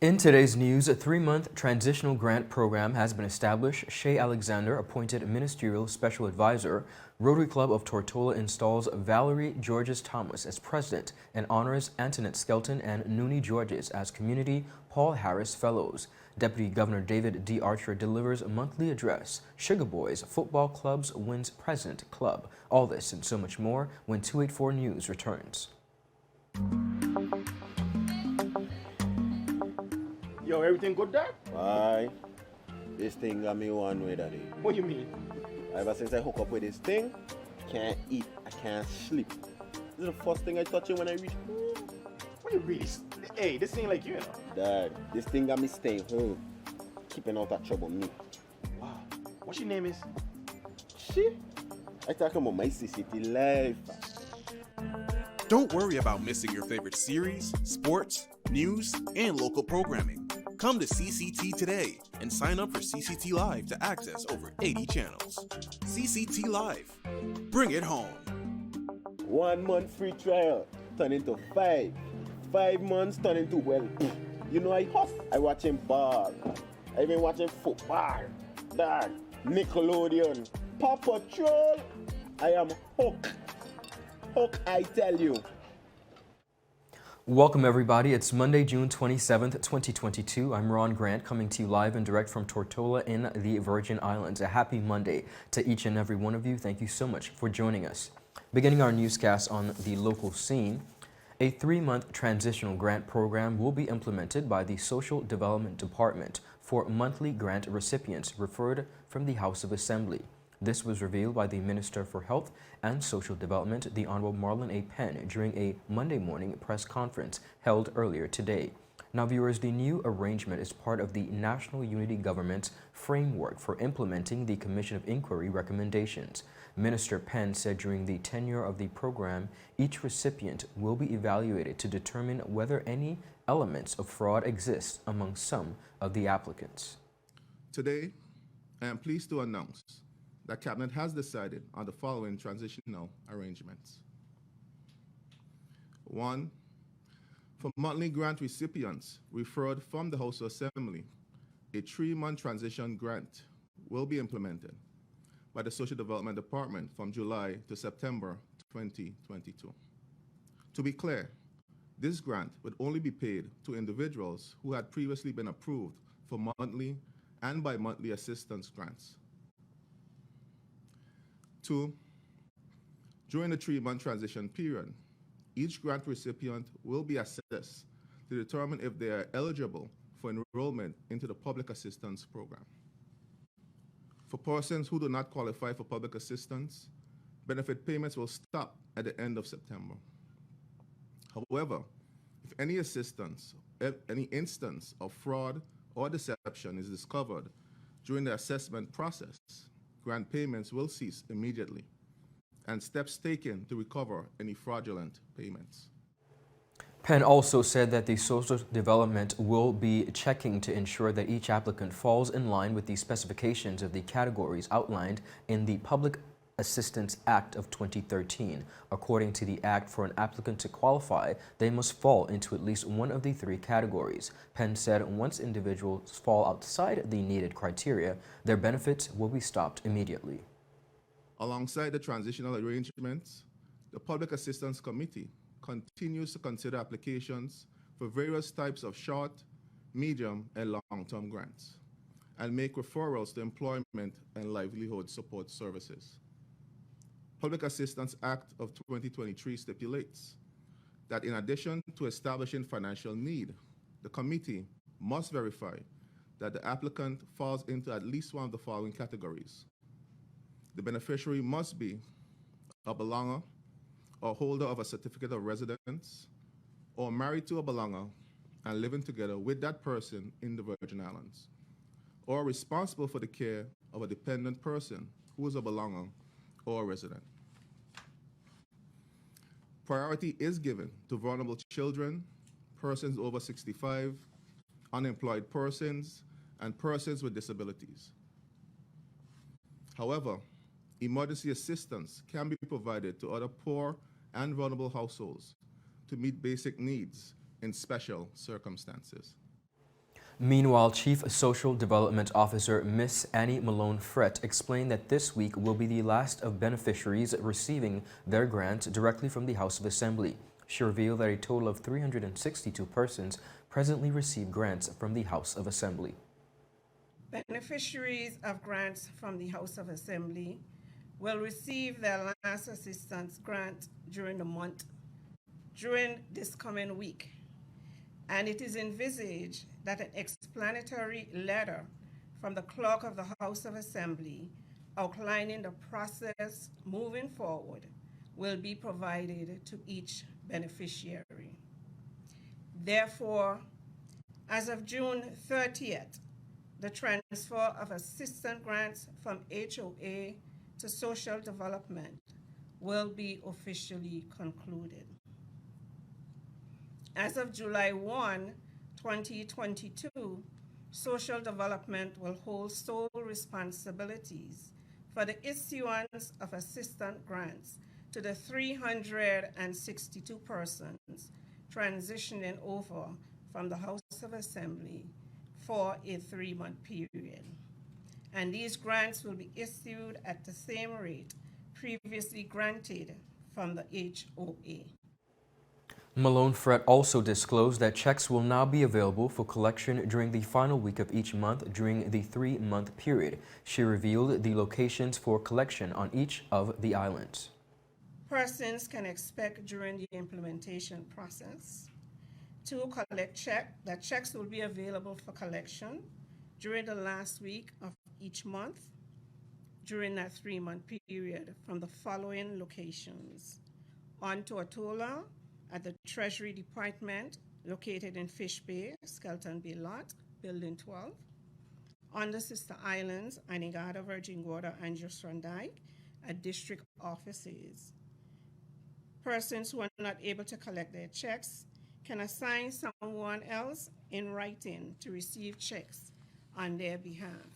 In today's news, a 3-month transitional grant program has been established. Shea Alexander appointed Ministerial Special Advisor. Rotary Club of Tortola installs Valarie Georges Thomas as president and honors Antoinette Skelton and Nonie Georges as Community Paul Harris Fellows. Deputy Governor David D. Archer delivers a monthly address. Sugar Boys Football Clubs wins President Club. All this and so much more when 284 News returns. Yo, everything good, Dad? Aye. This thing got me one way, Daddy. What you mean? Ever since I hook up with this thing, can't eat, I can't sleep. This is the first thing I touch it when I reach home. What you really? Hey, this ain't like you, know. Dad, this thing got me staying home, keeping out of trouble me. Wow. What your name is? Shit. I talking about my CCT life. Don't worry about missing your favorite series, sports, news, and local programming. Come to CCT today and sign up for CCT Live to access over 80 channels. CCT Live. Bring it home. 1 month free trial turn into 5. 5 months turn into, well, you know I huff. I watching ball. I been watching football. Dad, Nickelodeon, Paw Patrol. I am hooked. Hook, I tell you. Welcome everybody. It's Monday, June 27th, 2022. I'm Ron Grant coming to you live and direct from Tortola in the Virgin Islands. A happy Monday to each and every one of you. Thank you so much for joining us. Beginning our newscast on the local scene, a 3-month transitional grant program will be implemented by the Social Development Department for monthly grant recipients referred from the House of Assembly. This was revealed by the Minister for Health and Social Development, the Honorable Marlon A. Penn, during a Monday morning press conference held earlier today. Now, viewers, the new arrangement is part of the National Unity Government's framework for implementing the Commission of Inquiry recommendations. Minister Penn said during the tenure of the program, each recipient will be evaluated to determine whether any elements of fraud exist among some of the applicants. Today, I am pleased to announce that Cabinet has decided on the following transitional arrangements. 1. For monthly grant recipients referred from the House of Assembly, a 3-month transition grant will be implemented by the Social Development Department from July to September 2022. To be clear, this grant would only be paid to individuals who had previously been approved for monthly and bi-monthly assistance grants. 2. During the 3-month transition period, each grant recipient will be assessed to determine if they are eligible for enrollment into the public assistance program. For persons who do not qualify for public assistance, benefit payments will stop at the end of September. However, if any instance of fraud or deception is discovered during the assessment process, grant payments will cease immediately, and steps taken to recover any fraudulent payments. Penn also said that the Social Development will be checking to ensure that each applicant falls in line with the specifications of the categories outlined in the Public Assistance Act of 2013. According to the Act, for an applicant to qualify, they must fall into at least one of the 3 categories. Penn said once individuals fall outside the needed criteria, their benefits will be stopped immediately. Alongside the transitional arrangements, the Public Assistance Committee continues to consider applications for various types of short, medium, and long-term grants, and make referrals to employment and livelihood support services. Public Assistance Act of 2023 stipulates that in addition to establishing financial need, the committee must verify that the applicant falls into at least one of the following categories. The beneficiary must be a belonger or holder of a certificate of residence, or married to a belonger and living together with that person in the Virgin Islands, or responsible for the care of a dependent person who is a belonger or a resident. Priority is given to vulnerable children, persons over 65, unemployed persons, and persons with disabilities. However, emergency assistance can be provided to other poor and vulnerable households to meet basic needs in special circumstances. Meanwhile, Chief Social Development Officer Miss Annie Malone-Frett explained that this week will be the last of beneficiaries receiving their grants directly from the House of Assembly. She revealed that a total of 362 persons presently receive grants from the House of Assembly. Beneficiaries of grants from the House of Assembly will receive their last assistance grant during this coming week. And it is envisaged that an explanatory letter from the Clerk of the House of Assembly outlining the process moving forward will be provided to each beneficiary. Therefore, as of June 30th, the transfer of assistance grants from HOA to social development will be officially concluded. As of July 1, 2022, social development will hold sole responsibilities for the issuance of assistance grants to the 362 persons transitioning over from the House of Assembly for a 3-month period. And these grants will be issued at the same rate previously granted from the HOA. Malone-Frett also disclosed that checks will now be available for collection during the final week of each month during the 3-month period. She revealed the locations for collection on each of the islands. Persons can expect during the implementation process to collect checks will be available for collection during the last week of each month during that 3-month period from the following locations: on Tortola at the Treasury Department located in Fish Bay, Skelton Bay Lot, Building 12. On the Sister Islands, Anegada, Virgin Gorda, and Justron at district offices. Persons who are not able to collect their checks can assign someone else in writing to receive checks on their behalf.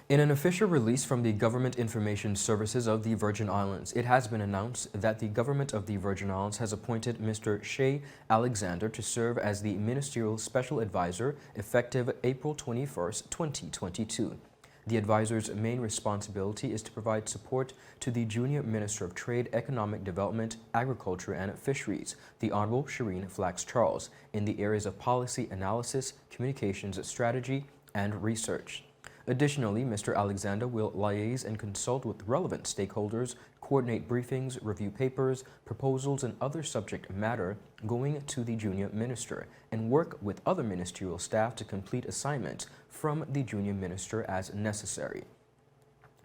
In an official release from the Government Information Services of the Virgin Islands, it has been announced that the Government of the Virgin Islands has appointed Mr. Shea Alexander to serve as the Ministerial Special Advisor effective April 21st, 2022. The advisor's main responsibility is to provide support to the Junior Minister of Trade, Economic Development, Agriculture and Fisheries, the Honorable Shireen Flax-Charles, in the areas of policy analysis, communications strategy, and research. Additionally, Mr. Alexander will liaise and consult with relevant stakeholders, coordinate briefings, review papers, proposals, and other subject matter going to the Junior Minister, and work with other ministerial staff to complete assignments from the Junior Minister as necessary.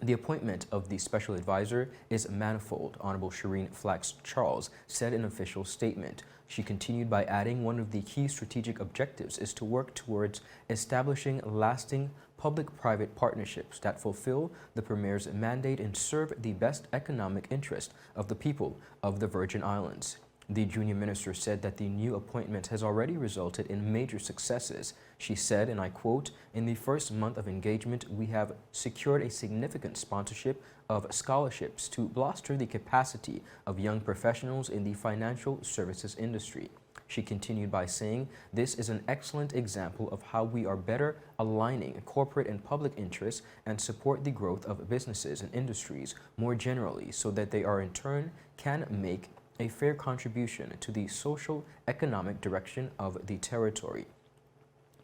The appointment of the Special Advisor is manifold, Honorable Shireen Flax-Charles said in an official statement. She continued by adding one of the key strategic objectives is to work towards establishing lasting public-private partnerships that fulfill the Premier's mandate and serve the best economic interest of the people of the Virgin Islands. The Junior Minister said that the new appointment has already resulted in major successes. She said, and I quote, "In the first month of engagement, we have secured a significant sponsorship of scholarships to bolster the capacity of young professionals in the financial services industry." She continued by saying, "This is an excellent example of how we are better aligning corporate and public interests and support the growth of businesses and industries more generally so that they are in turn can make a fair contribution to the social economic direction of the territory."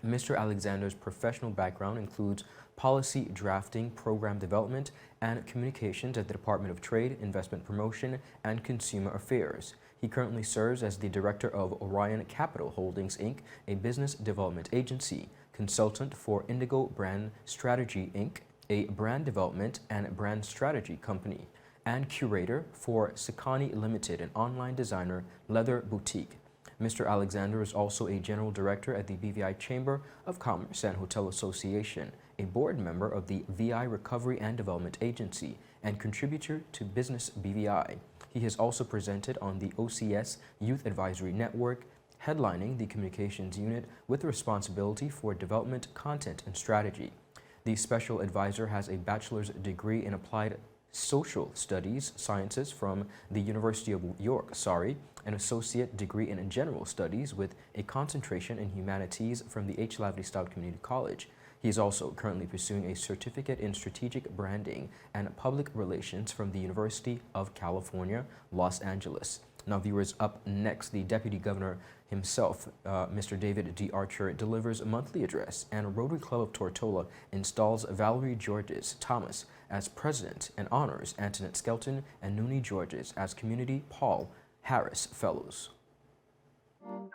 Mr. Alexander's professional background includes policy drafting, program development, and communications at the Department of Trade, Investment Promotion, and Consumer Affairs. He currently serves as the director of Orion Capital Holdings, Inc., a business development agency, consultant for Indigo Brand Strategy, Inc., a brand development and brand strategy company, and curator for Sakani Limited, an online designer leather boutique. Mr. Alexander is also a general director at the BVI Chamber of Commerce and Hotel Association, a board member of the VI Recovery and Development Agency, and contributor to Business BVI. He has also presented on the OCS Youth Advisory Network, headlining the communications unit with responsibility for development, content, and strategy. The special advisor has a bachelor's degree in applied Social Studies Sciences from the University of York, an associate degree in General Studies with a concentration in Humanities from the H. Lavely Stout Community College. He is also currently pursuing a certificate in strategic branding and public relations from the University of California, Los Angeles. Now, viewers, up next, the Deputy Governor himself, Mr. David D. Archer, delivers a monthly address, and Rotary Club of Tortola installs Valarie Georges Thomas as president and honors Antoinette Skelton and Nonie Georges as Community Paul Harris Fellows.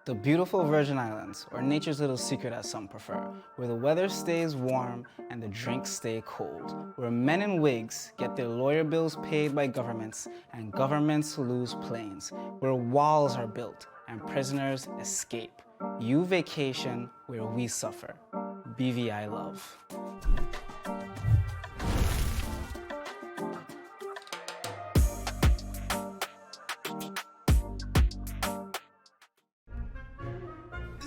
The beautiful Virgin Islands, or nature's little secret as some prefer, where the weather stays warm and the drinks stay cold, where men in wigs get their lawyer bills paid by governments and governments lose planes, where walls are built and prisoners escape. You vacation where we suffer. BVI love.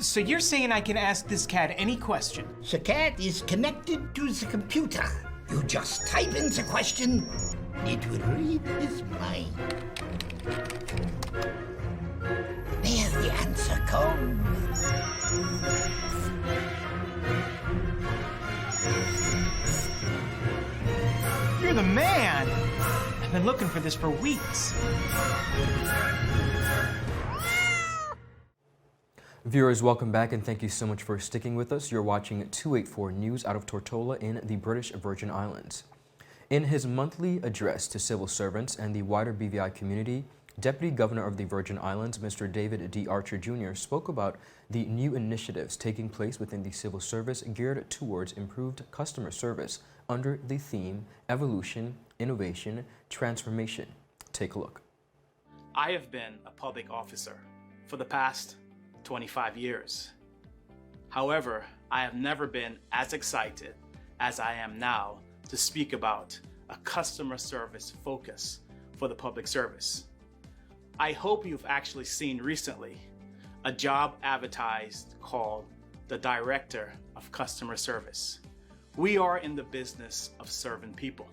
So you're saying I can ask this cat any question? The cat is connected to the computer. You just type in the question, it will read his mind. There the answer comes. You're the man! I've been looking for this for weeks. Viewers, welcome back and thank you so much for sticking with us. You're watching 284 News out of Tortola in the British Virgin Islands. In his monthly address to civil servants and the wider BVI community, Deputy Governor of the Virgin Islands, Mr. David D. Archer Jr., spoke about the new initiatives taking place within the civil service geared towards improved customer service under the theme Evolution, Innovation, Transformation. Take a look. I have been a public officer for the past 25 years. However, I have never been as excited as I am now to speak about a customer service focus for the public service. I hope you've actually seen recently a job advertised called the Director of Customer Service. We are in the business of serving people.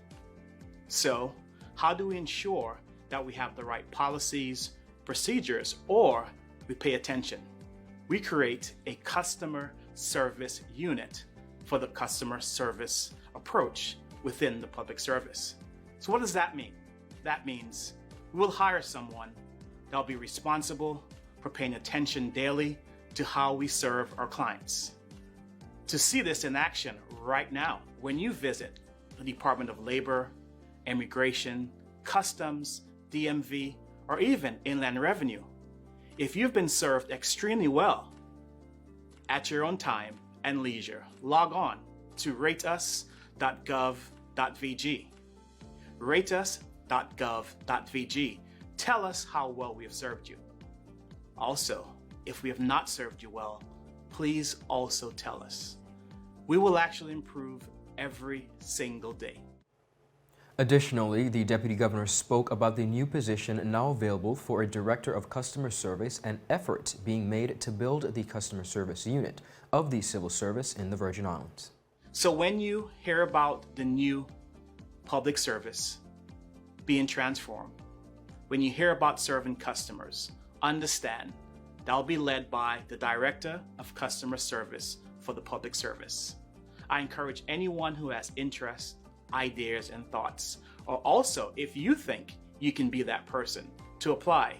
So, how do we ensure that we have the right policies, procedures, or we pay attention? We create a customer service unit for the customer service approach within the public service. So what does that mean? That means we will hire someone that will be responsible for paying attention daily to how we serve our clients. To see this in action right now, when you visit the Department of Labor, Immigration, Customs, DMV, or even Inland Revenue, if you've been served extremely well at your own time and leisure, log on to rateus.gov.vg. Rateus.gov.vg. Tell us how well we have served you. Also, if we have not served you well, please also tell us. We will actually improve every single day. Additionally, the Deputy Governor spoke about the new position now available for a Director of Customer Service and efforts being made to build the customer service unit of the civil service in the Virgin Islands. So when you hear about the new public service being transformed, when you hear about serving customers, understand that will be led by the Director of Customer Service for the public service. I encourage anyone who has interest, ideas, and thoughts, or also if you think you can be that person, to apply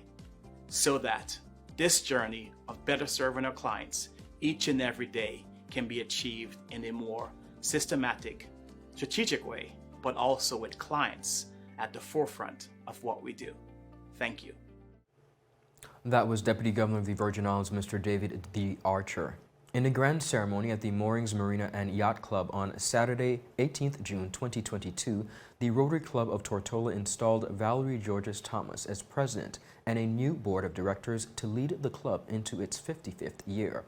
so that this journey of better serving our clients each and every day can be achieved in a more systematic, strategic way, but also with clients at the forefront of what we do. Thank you. That was Deputy Governor of the Virgin Islands, Mr. David D. Archer. In a grand ceremony at the Moorings Marina and Yacht Club on Saturday, 18th June 2022, the Rotary Club of Tortola installed Valarie Georges Thomas as president and a new board of directors to lead the club into its 55th year.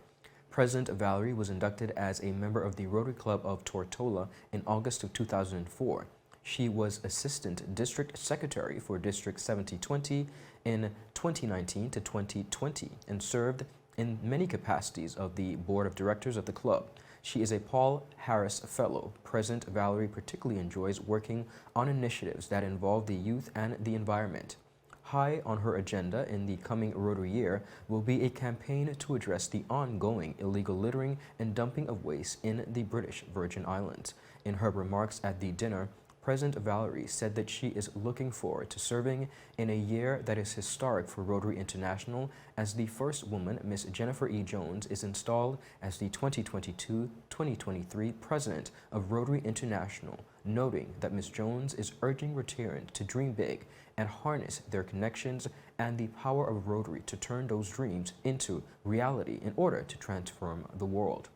President Valarie was inducted as a member of the Rotary Club of Tortola in August of 2004. She was Assistant District Secretary for District 7020 in 2019 to 2020 and served in many capacities of the board of directors of the club. She is a Paul Harris Fellow. President Valarie particularly enjoys working on initiatives that involve the youth and the environment. High on her agenda in the coming Rotary year will be a campaign to address the ongoing illegal littering and dumping of waste in the British Virgin Islands. In her remarks at the dinner, President Valarie said that she is looking forward to serving in a year that is historic for Rotary International, as the first woman, Miss Jennifer E. Jones, is installed as the 2022-2023 President of Rotary International, noting that Miss Jones is urging Rotarians to dream big and harness their connections and the power of Rotary to turn those dreams into reality in order to transform the world.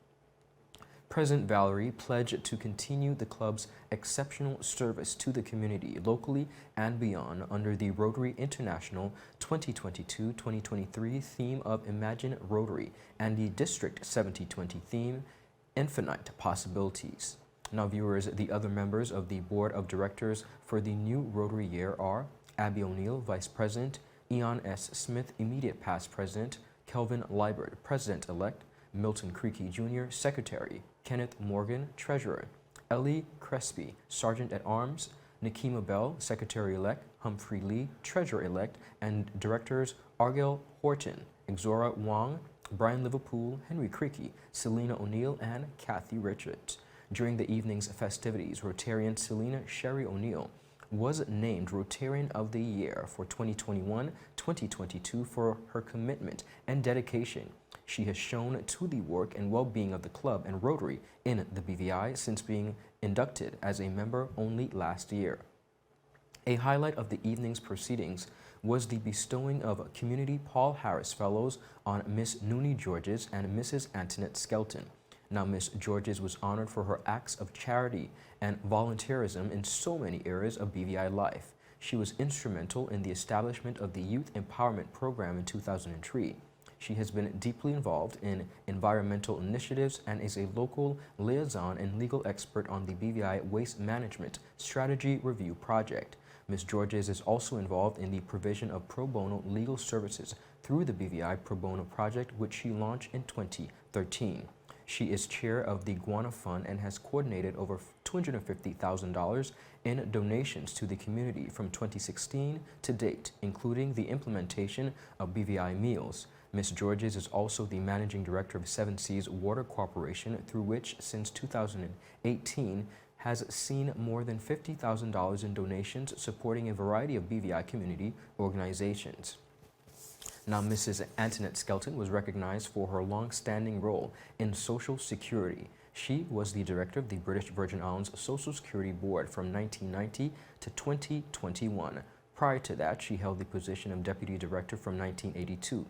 President Valarie pledged to continue the club's exceptional service to the community locally and beyond under the Rotary International 2022-2023 theme of Imagine Rotary and the District 7020 theme, Infinite Possibilities. Now viewers, the other members of the Board of Directors for the new Rotary year are Abby O'Neill, Vice President, Eon S. Smith, Immediate Past President, Kelvin Liebert, President-elect, Milton Creaky Jr., Secretary, Kenneth Morgan, Treasurer, Ellie Crespi, Sergeant-at-Arms, Nikema Bell, Secretary-elect, Humphrey Lee, Treasurer-elect, and Directors Argel Horton, Exora Wong, Brian Liverpool, Henry Creaky, Selena O'Neill, and Kathy Richards. During the evening's festivities, Rotarian Selena Sherry O'Neill was named Rotarian of the Year for 2021-2022 for her commitment and dedication she has shown to the work and well-being of the club and Rotary in the BVI since being inducted as a member only last year. A highlight of the evening's proceedings was the bestowing of Community Paul Harris Fellows on Miss Nonie Georges and Mrs. Antoinette Skelton. Now, Miss Georges was honored for her acts of charity and volunteerism in so many areas of BVI life. She was instrumental in the establishment of the Youth Empowerment Program in 2003. She has been deeply involved in environmental initiatives and is a local liaison and legal expert on the BVI Waste Management Strategy Review Project. Ms. Georges is also involved in the provision of pro bono legal services through the BVI Pro Bono Project, which she launched in 2013. She is chair of the Guana Fund and has coordinated over $250,000 in donations to the community from 2016 to date, including the implementation of BVI meals. Ms. Georges is also the managing director of Seven Seas Water Corporation, through which, since 2018, has seen more than $50,000 in donations supporting a variety of BVI community organizations. Now, Mrs. Antoinette Skelton was recognized for her long-standing role in Social Security. She was the director of the British Virgin Islands Social Security Board from 1990 to 2021. Prior to that, she held the position of deputy director from 1982.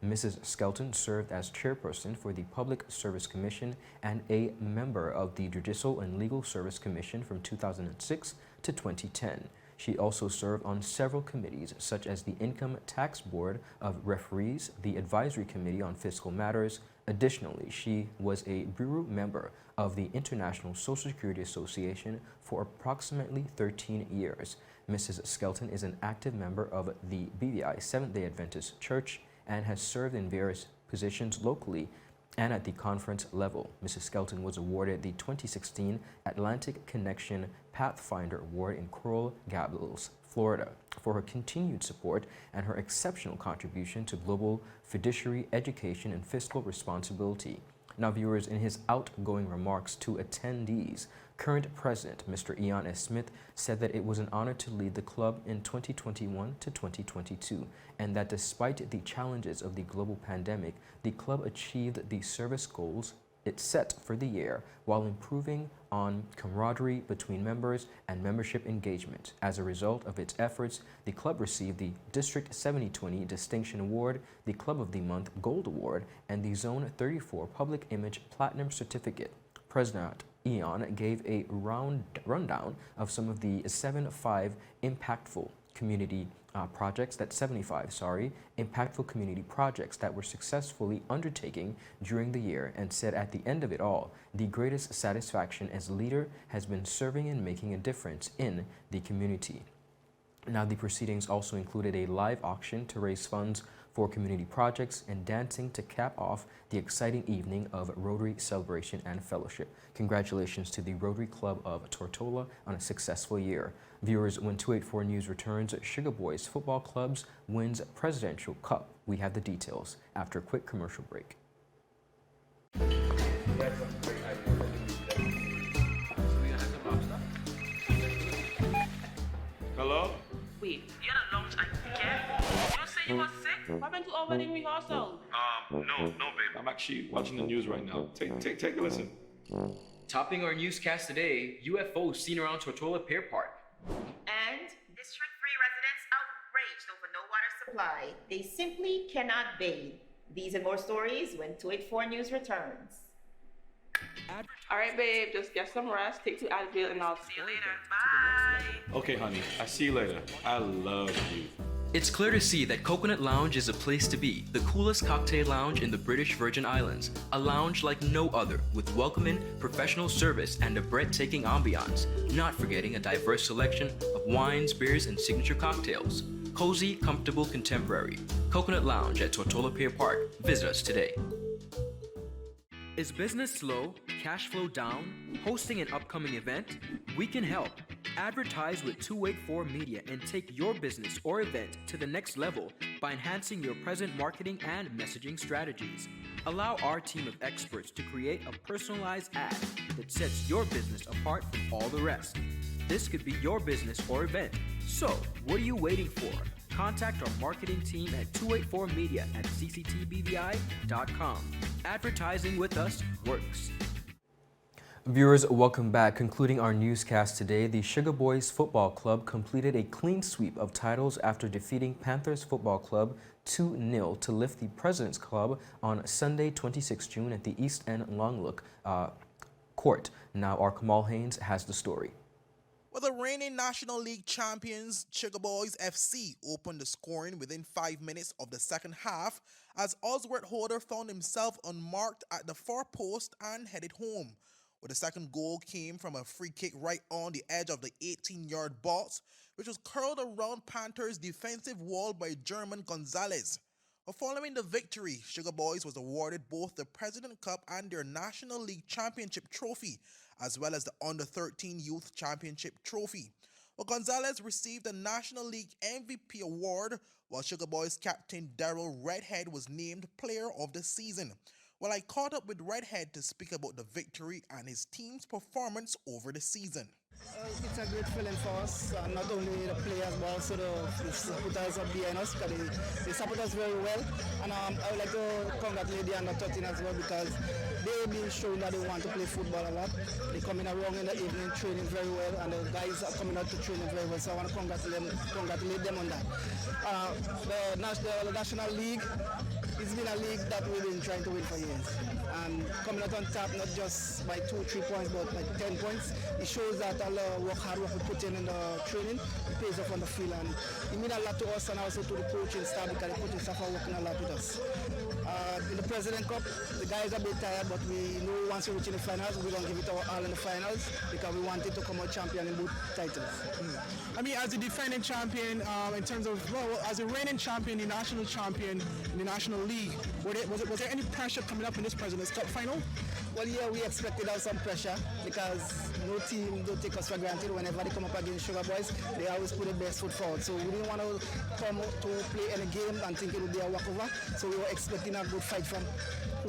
Mrs. Skelton served as chairperson for the Public Service Commission and a member of the Judicial and Legal Service Commission from 2006 to 2010. She also served on several committees, such as the Income Tax Board of Referees, the Advisory Committee on Fiscal Matters. Additionally, she was a bureau member of the International Social Security Association for approximately 13 years. Mrs. Skelton is an active member of the BVI Seventh-day Adventist Church and has served in various positions locally and at the conference level. Mrs. Skelton was awarded the 2016 Atlantic Connection Pathfinder Award in Coral Gables, Florida, for her continued support and her exceptional contribution to global fiduciary education and fiscal responsibility. Now, viewers, in his outgoing remarks to attendees, current president, Mr. Eon S. Smith, said that it was an honor to lead the club in 2021 to 2022, and that despite the challenges of the global pandemic, the club achieved the service goals it set for the year while improving on camaraderie between members and membership engagement. As a result of its efforts, the club received the District 7020 Distinction Award, the Club of the Month Gold Award, and the Zone 34 Public Image Platinum Certificate. President Eon gave a rundown of some of the 75 impactful community projects that were successfully undertaken during the year, and said at the end of it all, the greatest satisfaction as leader has been serving and making a difference in the community. Now, the proceedings also included a live auction to raise funds for community projects and dancing to cap off the exciting evening of Rotary celebration and fellowship. Congratulations to the Rotary Club of Tortola on a successful year. Viewers, when 284 News returns, Sugar Boys Football Clubs wins Presidential Cup. We have the details after a quick commercial break. Hello? Wait, you're the lounge again? You don't say you were sick? What happened to over the rehearsal? No, babe. I'm actually watching the news right now. Take a listen. Topping our newscast today, UFOs seen around Tortola Pier Park. And District 3 residents outraged over no water supply. They simply cannot bathe. These and more stories when 284 News returns. All right, babe, just get some rest, take 2 Advil, and I'll see you later. Bye. Okay, honey. I see you later. I love you. It's clear to see that Coconut Lounge is a place to be, the coolest cocktail lounge in the British Virgin Islands. A lounge like no other, with welcoming, professional service, and a breathtaking ambiance. Not forgetting a diverse selection of wines, beers, and signature cocktails. Cozy, comfortable, contemporary. Coconut Lounge at Tortola Pier Park. Visit us today. Is business slow? Cash flow down? Hosting an upcoming event? We can help. Advertise with 284 Media and take your business or event to the next level by enhancing your present marketing and messaging strategies. Allow our team of experts to create a personalized ad that sets your business apart from all the rest. This could be your business or event. So, what are you waiting for? Contact our marketing team at 284media@cctbvi.com. Advertising with us works. Viewers, welcome back. Concluding our newscast today, the Sugar Boys Football Club completed a clean sweep of titles after defeating Panthers Football Club 2-0 to lift the President's Club on Sunday, 26 June at the East End Longlook Court. Now, our Kamal Haynes has the story. Well, the reigning National League champions, Sugar Boys FC, opened the scoring within 5 minutes of the second half as Oswald Holder found himself unmarked at the far post and headed home. Well, the second goal came from a free kick right on the edge of the 18-yard box, which was curled around Panthers' defensive wall by German Gonzalez. Well, following the victory, Sugar Boys was awarded both the President Cup and their National League Championship trophy, as well as the Under-13 Youth Championship trophy. Well, Gonzalez received the National League MVP award, while Sugar Boys captain Daryl Redhead was named Player of the Season. Well, I caught up with Redhead to speak about the victory and his team's performance over the season. It's a great feeling for us, not only the players but also the supporters are behind us, because they support us very well. And I would like to congratulate the Under-13 as well, because they've been showing that they want to play football a lot. They come in around in the evening training very well, and the guys are coming out to training very well, so I want to congratulate them on that. The National League, it's been a league that we've been trying to win for years. And coming out on top, not just by 2-3 points, but by 10 points, it shows that all the hard work we put in the training, it pays off on the field. And it means a lot to us and also to the coaching staff, because the coaching staff are working a lot with us. In the President Cup, the guys are a bit tired, but we know once we reach in the finals, we're going to give it our all in the finals, because we wanted to come out champion in both titles. I mean, as a defending champion, in terms of, well, as a reigning champion, the national champion in the National League, was there any pressure coming up in this President's Cup final? Well, yeah, we expected some pressure, because no team don't take us for granted. Whenever they come up against Sugar Boys, they always put their best foot forward. So we didn't want to come to play any game and think it would be a walkover. So we were expecting a good fight from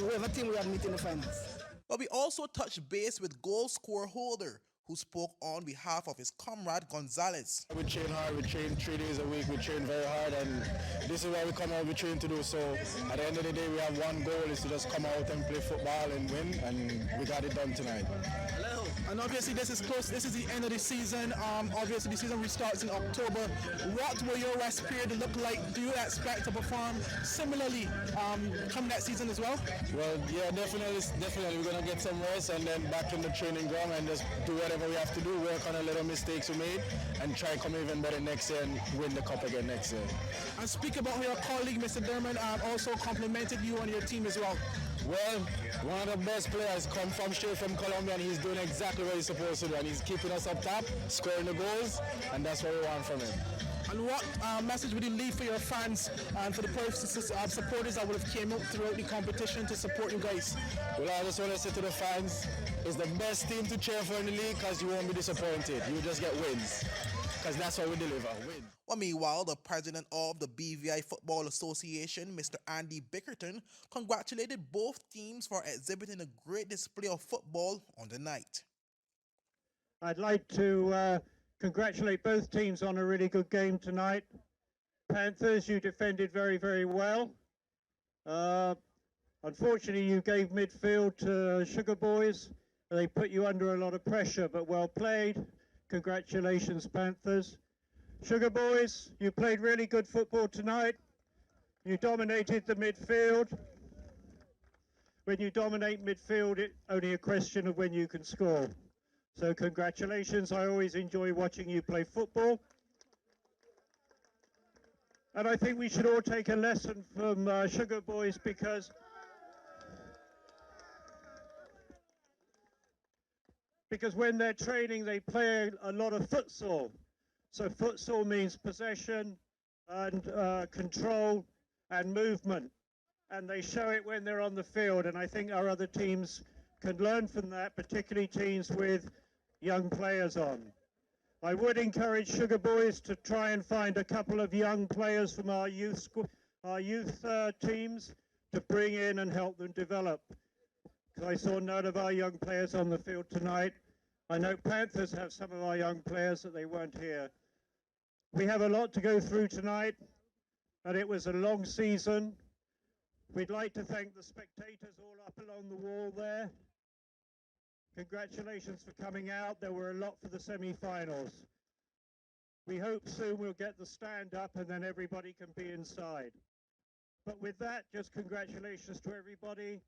whoever team we had meet in the finals. But we also touched base with goal scorer Holder, who spoke on behalf of his comrade Gonzalez. We train hard, we train 3 days a week, we train very hard, and this is what we come out, we train to do. So at the end of the day, we have one goal, is to just come out and play football and win, and we got it done tonight. Hello. And obviously this is close, this is the end of the season. Obviously the season restarts in October. What will your rest period look like? Do you expect to perform similarly come next season as well? Well, yeah, definitely. We're going to get some rest and then back in the training ground and just do whatever we have to do, work on the little mistakes we made, and try to come even better next year and win the cup again next year. And speak about your colleague, Mr. Dermot, also complimented you and your team as well. Well, one of the best players come straight from Colombia, and he's doing exactly what he's supposed to do, and he's keeping us up top, scoring the goals, and that's what we want from him. And what message would you leave for your fans and for the supporters that would have came out throughout the competition to support you guys? Well, I just want to say to the fans, it's the best team to cheer for in the league because you won't be disappointed. You will just get wins because that's what we deliver, win. Well, meanwhile, the president of the BVI Football Association, Mr. Andy Bickerton, congratulated both teams for exhibiting a great display of football on the night. I'd like to congratulate both teams on a really good game tonight. Panthers, you defended very, very well. Unfortunately, you gave midfield to Sugar Boys. They put you under a lot of pressure, but well played. Congratulations, Panthers. Sugar Boys, you played really good football tonight. You dominated the midfield. When you dominate midfield, it's only a question of when you can score. So congratulations. I always enjoy watching you play football. And I think we should all take a lesson from Sugar Boys because when they're training, they play a lot of futsal. So futsal means possession and control and movement. And they show it when they're on the field. And I think our other teams can learn from that, particularly teams with young players on. I would encourage Sugar Boys to try and find a couple of young players from our youth teams to bring in and help them develop. Because I saw none of our young players on the field tonight. I know Panthers have some of our young players that they weren't here. We have a lot to go through tonight, and it was a long season. We'd like to thank the spectators all up along the wall there. Congratulations for coming out. There were a lot for the semi-finals. We hope soon we'll get the stand up and then everybody can be inside. But with that, just congratulations to everybody.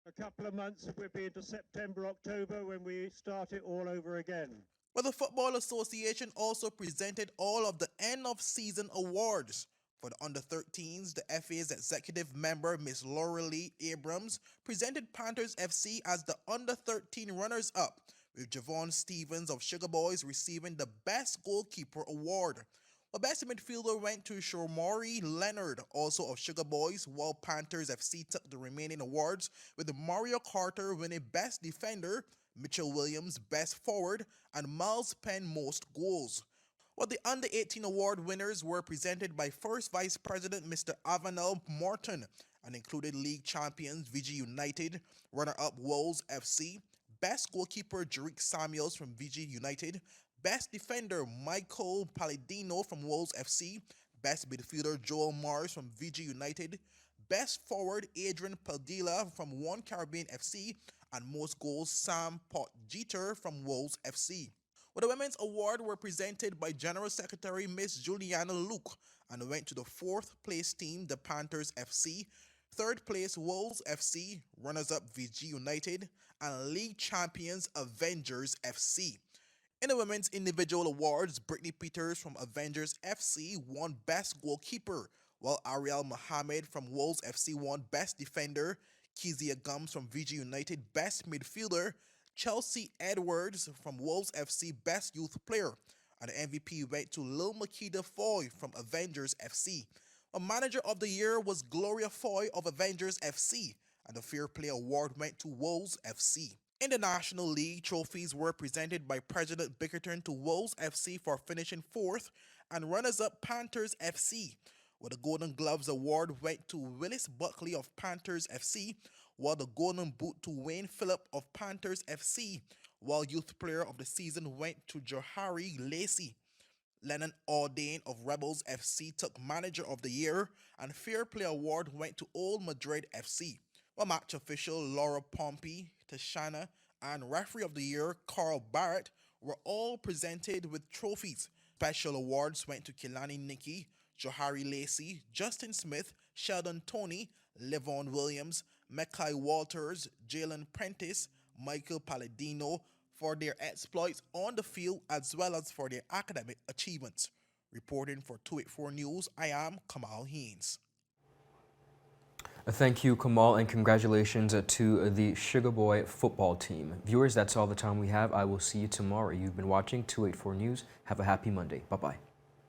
A couple of months, we'll be into September, October when we start it all over again. Well, the Football Association also presented all of the end-of-season awards. For the under-13s, the FA's executive member, Ms. Laurelie Abrams, presented Panthers FC as the under-13 runners-up, with Javon Stevens of Sugar Boys receiving the Best Goalkeeper award. The Best Midfielder went to Shomari Leonard, also of Sugar Boys, while Panthers FC took the remaining awards, with Mario Carter winning Best Defender, Mitchell Williams Best Forward, and Miles Penn Most Goals. Well, the Under-18 award winners were presented by First Vice President Mr. Avanel Morton and included league champions VG United, runner-up Wolves FC, Best Goalkeeper Jerick Samuels from VG United, Best Defender Michael Palladino from Wolves FC, Best Midfielder Joel Mars from VG United, Best Forward Adrian Padilla from One Caribbean FC, and Most Goals Sam Potjeter from Wolves FC. Well, the Women's Award were presented by General Secretary Miss Juliana Luke and went to the 4th place team, the Panthers FC, 3rd place Wolves FC, runners-up VG United, and league champions Avengers FC. In the Women's Individual Awards, Brittany Peters from Avengers FC won Best Goalkeeper, while Ariel Mohammed from Wolves FC won Best Defender, Kezia Gums from VG United Best Midfielder, Chelsea Edwards from Wolves FC Best Youth Player, and the MVP went to Lil Makeda Foy from Avengers FC. A Manager of the Year was Gloria Foy of Avengers FC, and the Fair Play Award went to Wolves FC. In the National League, trophies were presented by President Bickerton to Wolves FC for finishing 4th, and runners-up Panthers FC. Well, the Golden Gloves Award went to Willis Buckley of Panthers FC, while the Golden Boot to Wayne Phillip of Panthers FC, while Youth Player of the Season went to Johari Lacey. Lennon Aldain of Rebels FC took Manager of the Year, and Fair Play Award went to Old Madrid FC. While match official Laura Pompey, Tashana, and Referee of the Year Carl Barrett were all presented with trophies. Special awards went to Kilani Nikki, Johari Lacey, Justin Smith, Sheldon Tony, Levon Williams, Mekai Walters, Jalen Prentice, Michael Palladino for their exploits on the field as well as for their academic achievements. Reporting for 284 News, I am Kamal Haynes. Thank you, Kamal, and congratulations to the Sugar Boy football team. Viewers, that's all the time we have. I will see you tomorrow. You've been watching 284 News. Have a happy Monday. Bye-bye.